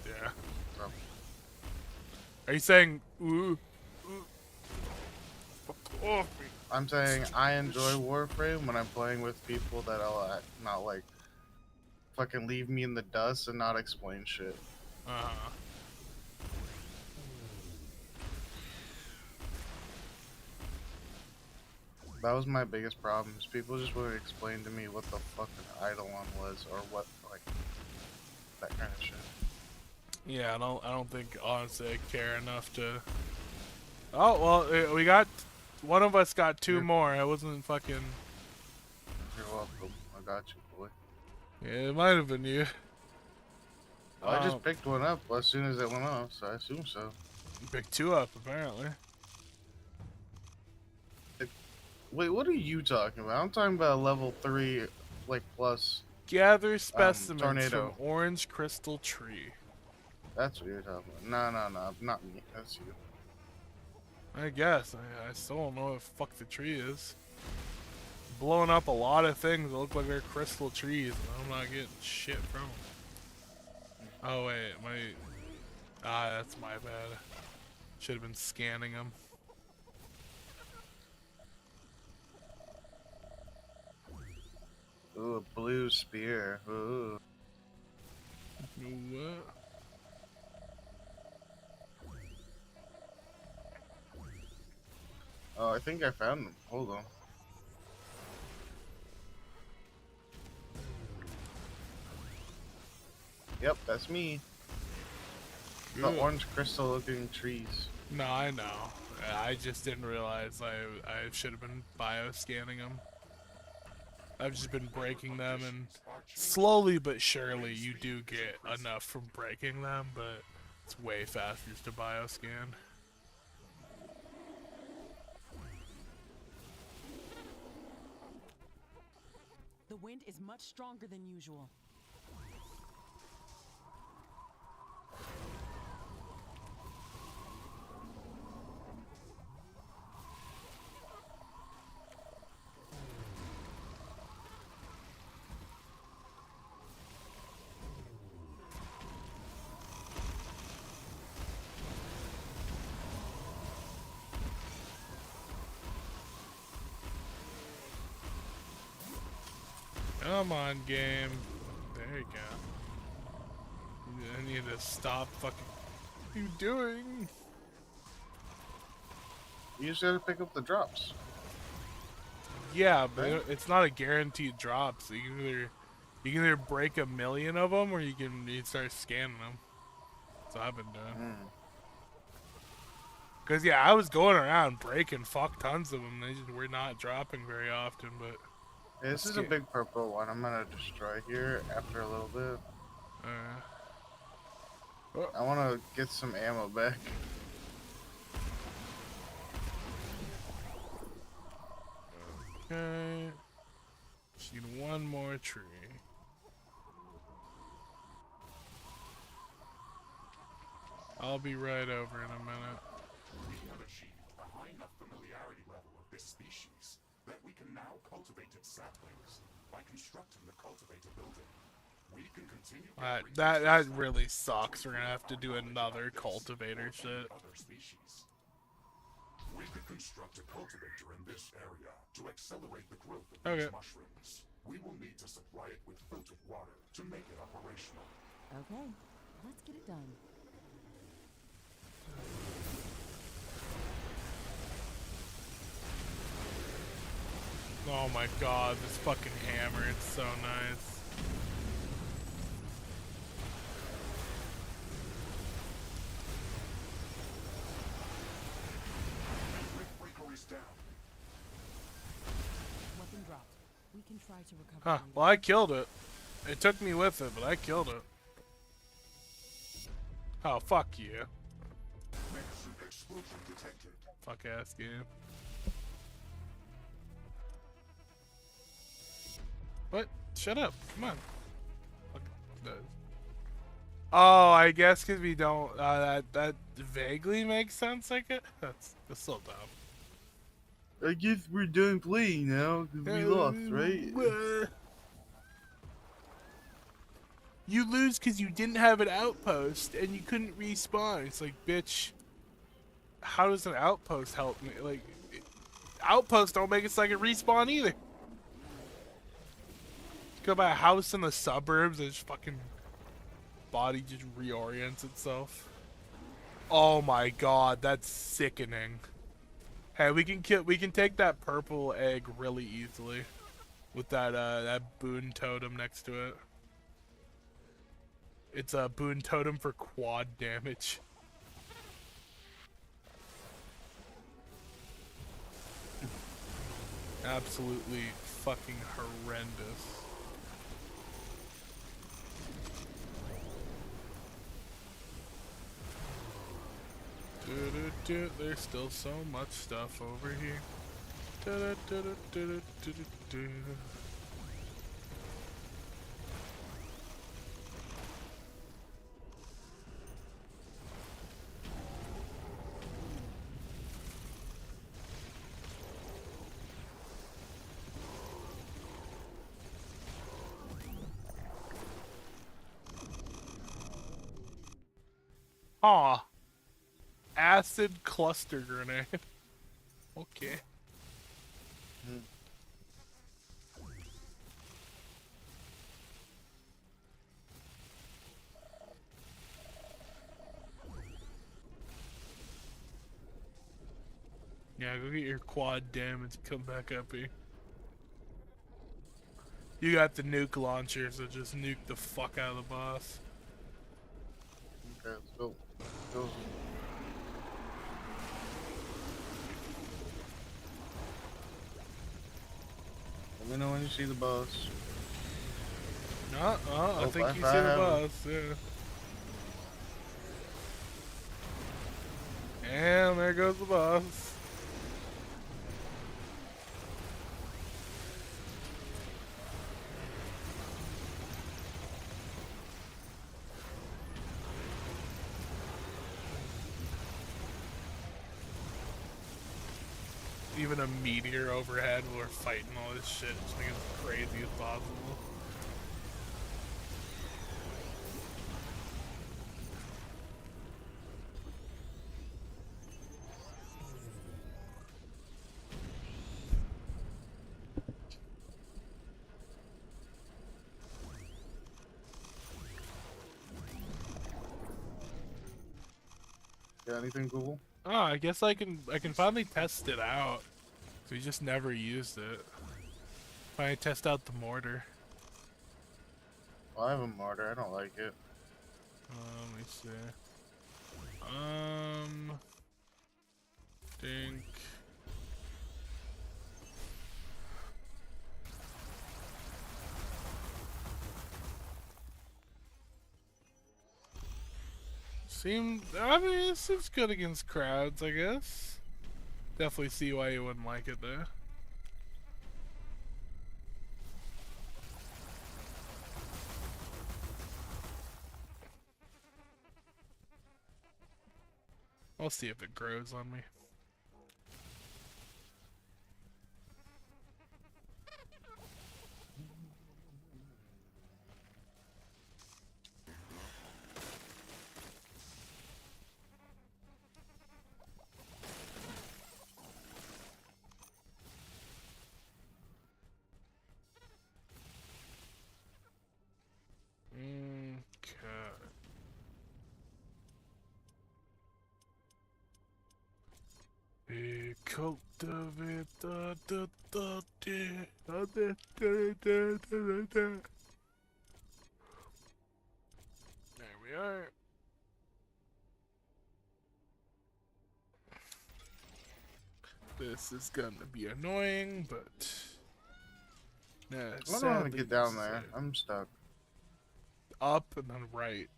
Yeah. So. Are you saying ooh? Fuck off me. I'm saying I enjoy Warframe when I'm playing with people that'll not like fucking leave me in the dust and not explain shit. Uh-huh. That was my biggest problem. Is people just wouldn't explain to me what the fucking Eidolon was or what like that kind of shit. Yeah, I don't think honestly I care enough to. Oh well, we got one of us got two Yeah. more. I wasn't fucking. You're welcome. I got you, boy. Yeah, it might have been you. Well, I just picked one up as soon as it went off, so I assume so. Picked two up apparently. Wait, what are you talking about? I'm talking about a level 3, like, plus. Gather specimens tornado. from orange crystal tree. That's what you're talking about. No, not me. That's you. I guess. I still don't know what the fuck the tree is. blowing up a lot of things that look like they're crystal trees, and I'm not getting shit from them. Oh wait, that's my bad. Should have been scanning them. Ooh, a blue spear. Ooh. What? Oh, I think I found them. Hold on. Yep, that's me. The Good. orange crystal looking trees. No, I know. I just didn't realize I should have been bio-scanning them. I've just been breaking them, and slowly but surely you do get enough from breaking them, but it's way faster just to bio-scan. The wind is much stronger than usual. Come on, game. There you go. I need to stop fucking. What are you doing? You just gotta pick up the drops. Yeah, but Right. it's not a guaranteed drop, so you can either break 1,000,000 of them, or you start scanning them. That's what I've been doing. Cause yeah, I was going around breaking fuck tons of them. They just were not dropping very often, but. Hey, this is a big purple one. I'm gonna destroy here after a little bit. I wanna get some ammo back. Okay. Just need one more tree. I'll be right over in a minute. We have achieved a high enough familiarity level of this species that we can now cultivate its saplings by constructing the cultivator building. We can continue That really sucks. We're gonna have to do another cultivator shit. other species. We could construct a cultivator in this area to accelerate the growth of these mushrooms. We will need to supply it with filtered water to make it operational. Okay, let's get it done. Oh my god, this fucking hammer, it's so nice. Weapon dropped. We can try to recover. Huh, later. well I killed it. It took me with it, but I killed it. Oh, fuck you. Explosion detected. Fuck ass game. What? Shut up. Come on. Fuck this. Oh, I guess because we don't. That vaguely makes sense. Like it. That's so dumb. I guess we're done playing now, 'cause we lost, right? You lose because you didn't have an outpost and you couldn't respawn. It's like, bitch. How does an outpost help me? Like, outposts don't make it so I can respawn either. Go buy a house in the suburbs and just fucking body just reorients itself. Oh my god, that's sickening. Hey, we can take that purple egg really easily with that boon totem next to it. It's a boon totem for quad damage. Absolutely fucking horrendous. There's still so much stuff over here. Aw. Acid cluster grenade. Okay. Hmm. Yeah, go get your quad damage. Come back up here. You got the nuke launcher, so just nuke the fuck out of the boss. Okay, let's go. Go. Let me know when you see the boss. I Oh, think if you I see the have boss, yeah. And there goes the boss. Even a meteor overhead while we're fighting all this shit, just make it as crazy as possible. Got anything cool? Oh, I guess I can finally test it out. We just never used it. Finally test out the mortar. Well, I have a mortar. I don't like it. Let me see. Think. I mean, it seems good against crowds, I guess. Definitely see why you wouldn't like it, though. I'll see if it grows on me. Okay. Cultivate There we are. This is gonna be annoying, but I don't want to get down there. I'm stuck. Up and then right.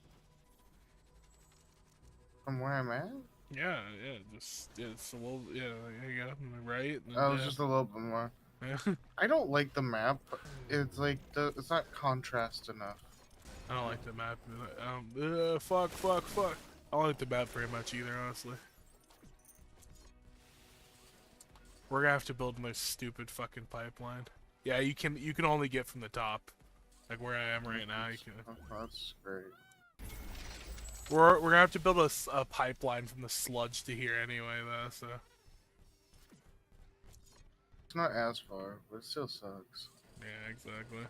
From where I'm at? Yeah, it's a little, yeah, there you go, and then right. And then Oh, it's just a little bit more. yeah. I don't like the map. It's like it's not contrast enough. I don't like the map. Fuck. I don't like the map very much either, honestly. We're gonna have to build another stupid fucking pipeline. Yeah, you can only get from the top, like where I am right now. You can. Oh, that's great. We're gonna have to build a pipeline from the sludge to here anyway, though. So It's not as far, but it still sucks. yeah, exactly.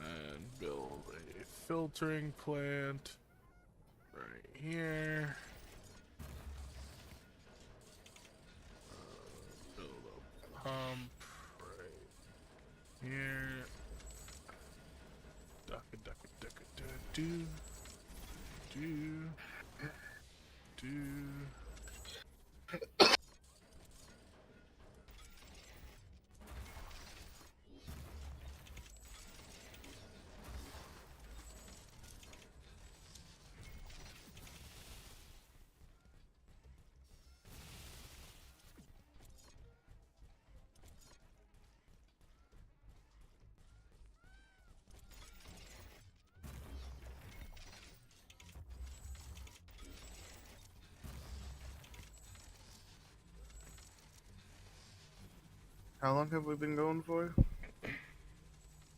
And build a filtering plant right here. Build a pump right here. Do. How long have we been going for?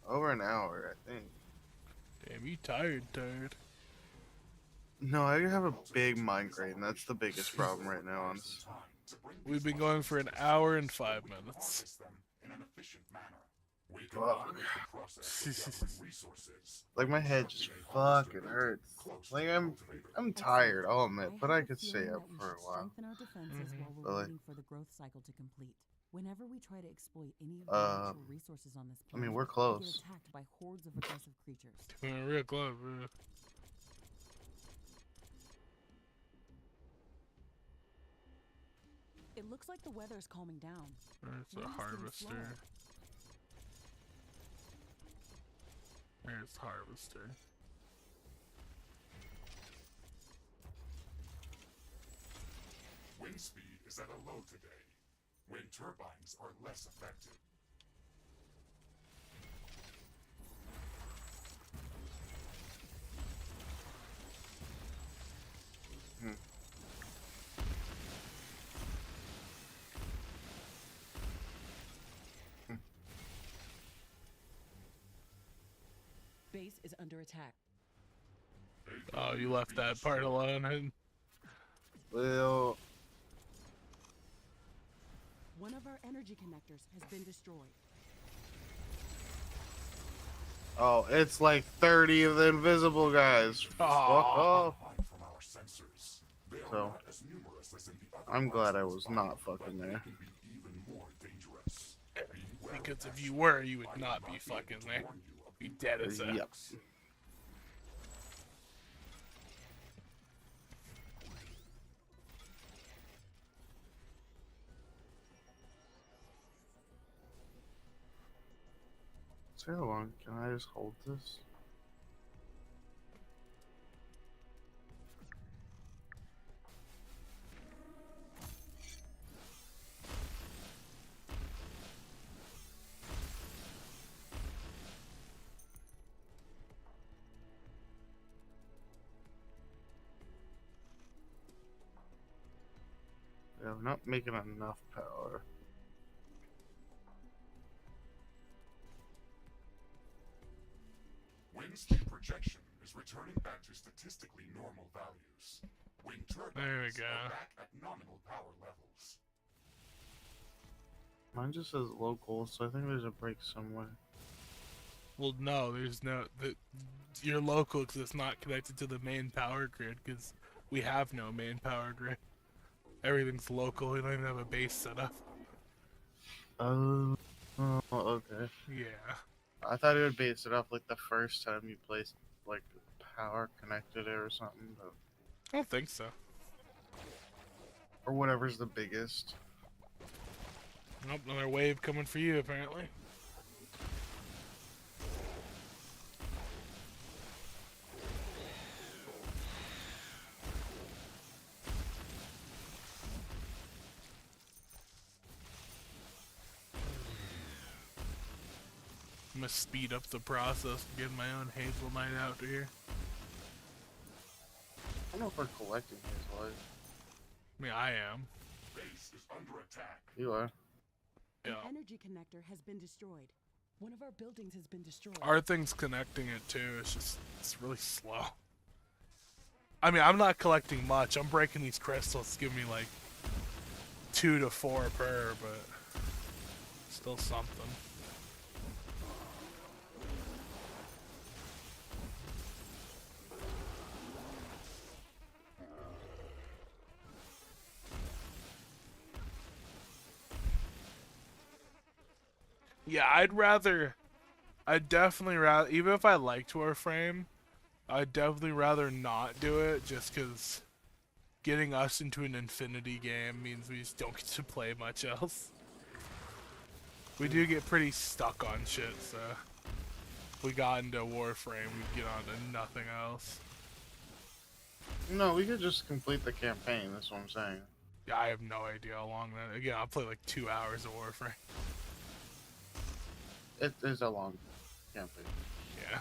Over an hour, I think. Damn, you tired. No, I have a big migraine. That's the biggest problem right now. Honestly. We've been going for an hour and 5 minutes. Fuck. Like my head just fucking hurts. Like I'm tired, I'll admit, but I could stay up for a while. Strengthen our defenses while we're Really? waiting for the growth cycle to complete. Whenever we try to exploit any of the natural resources on this I planet, mean, we're we close. get attacked by hordes of aggressive creatures. We're real close, bro. It looks like the weather's calming down. There's a Wind's getting harvester. slower. There's harvester. Wind speed is at a low today. Wind turbines are less effective. Base is under attack. Oh, you left that part alone. And Well, One of our energy connectors has been destroyed. oh, it's like 30 of the invisible guys. Fuck off. From our sensors, they are So, not as numerous as in the other I'm glad I clusters, was not but fucking they there. can be even more dangerous. Beware because of if you were, you would not be fucking there. warn you of Be dead as a. Yep. So how long can I just hold this? Yeah, I'm not making enough power. wind speed projection is returning back to statistically normal values. Wind turbines There we go. are back at nominal power levels. Mine just says local, so I think there's a break somewhere. Well, no, there's no. You're local because it's not connected to the main power grid because we have no main power grid. Everything's local. We don't even have a base set up. Oh, okay. Yeah. I thought it would base it off like the first time you placed like power connected it or something, but I don't think so. or whatever's the biggest. Nope, another wave coming for you apparently. I'm gonna speed up the process of getting my own hazelnut out here. I don't know if we're collecting his life. I mean, I am. Base is under attack. You are. Yeah. An energy connector has been destroyed. One of our buildings has been destroyed. Our thing's connecting it too. It's really slow. I mean, I'm not collecting much. I'm breaking these crystals to give me like 2 to 4 per, but still something. Yeah, I'd definitely rather, even if I liked Warframe, I'd definitely rather not do it just because getting us into an infinity game means we just don't get to play much else. We do get pretty stuck on shit, so if we got into Warframe, we'd get on to nothing else. No, we could just complete the campaign. That's what I'm saying. Yeah, I have no idea how long that. Again, I'll play like 2 hours of Warframe. It is a long campaign. Yeah.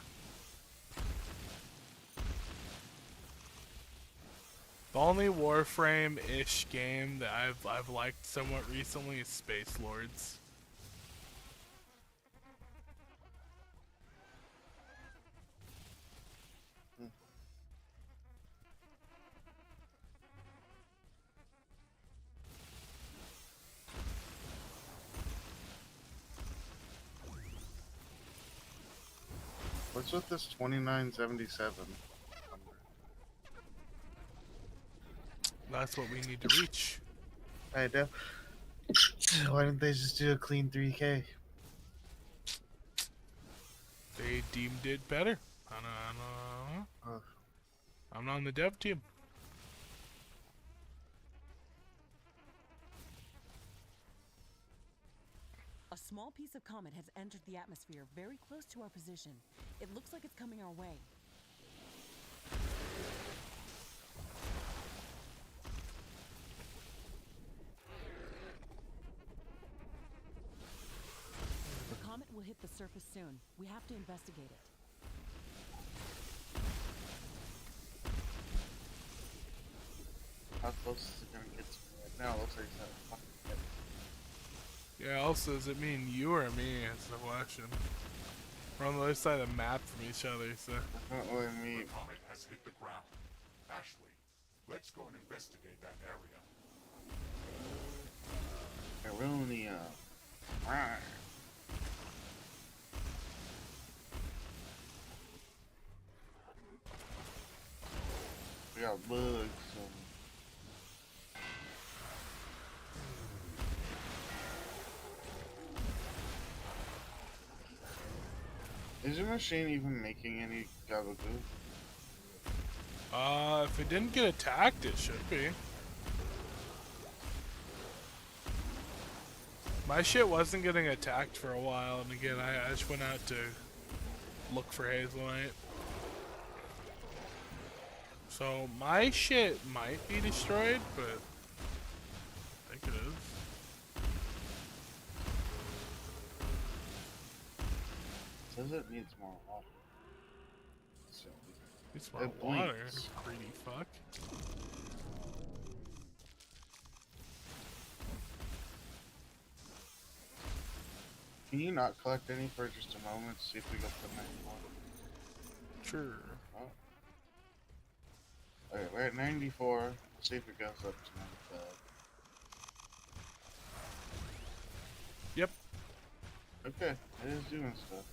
The only Warframe-ish game that I've liked somewhat recently is Space Lords. What's with this 2977? That's what we need to reach. I know. Why didn't they just do a clean 3K? They deemed it better. I know. Oh, I'm not on the dev team. A small piece of comet has entered the atmosphere very close to our position. It looks like it's coming our way. The comet will hit the surface soon. We have to investigate it. how close is it gonna get to me right now? Looks like it's not fucking hit. Yeah, also, does it mean you or me is the question? We're on the other side of the map from each other, so. Definitely me. The comet has hit the ground. Ashley, let's go and investigate that area. Aronia. Rawr. We got bugs, so. Is your machine even making any gabagoo? If it didn't get attacked, it should be. My shit wasn't getting attacked for a while, and again, I just went out to look for hazelite. So my shit might be destroyed, but I think it is. Says it needs more water. So, It's more it water, blinks. greedy fuck. Can you not collect any for just a moment? See if we go to 94. Sure. Oh. Okay, we're at 94. Let's see if it goes up to 95. Yep. Okay, it is doing stuff.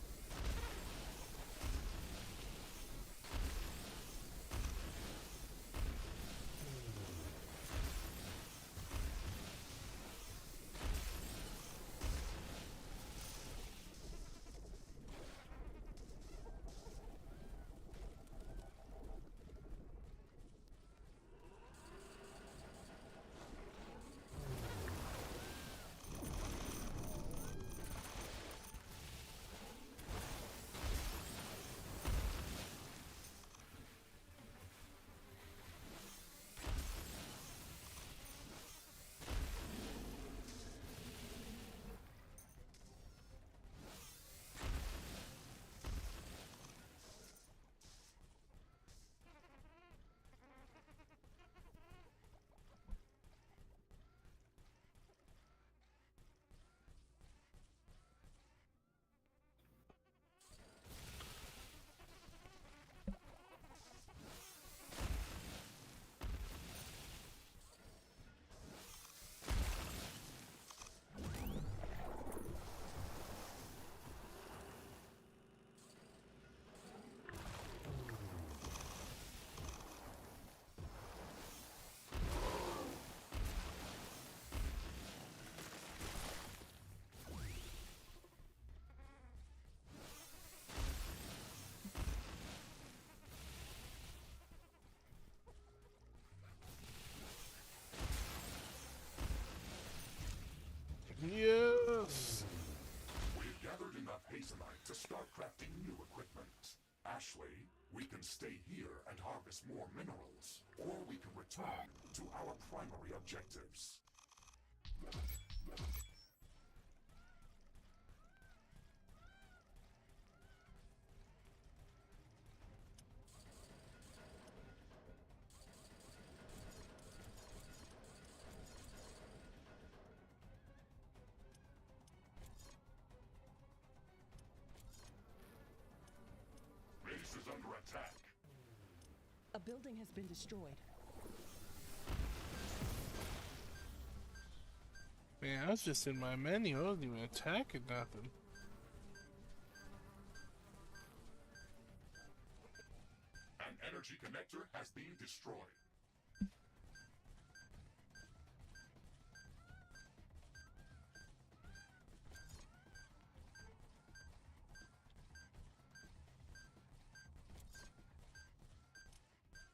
Yes. We've gathered enough hazelite to start crafting new equipment. Ashley, we can stay here and harvest more minerals, or we can return to our primary objectives. Base is under attack. A building has been destroyed. Man, I was just in my menu. I wasn't even attacking nothing.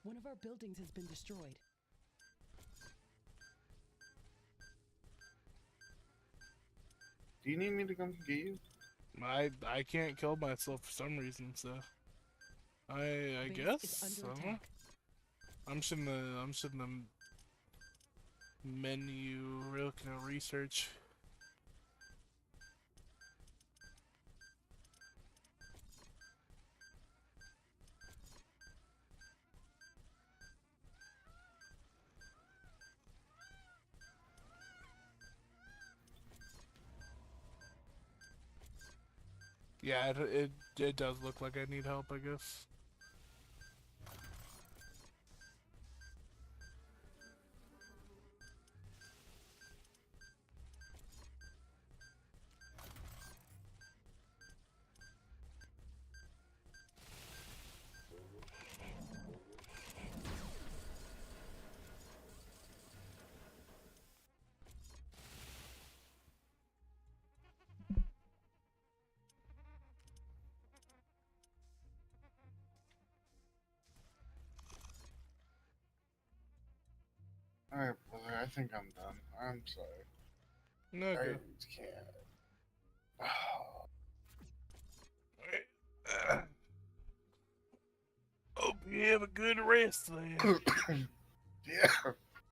One of our buildings has been destroyed. Do you need me to come get you? I can't kill myself for some reason, so I Base guess is under I don't know. attack. I'm just in the menu looking at research. Yeah, it does look like I need help, I guess. Alright, brother, I think I'm done. I'm sorry. No, I good. just can't. Hope you have a good rest then. Yeah.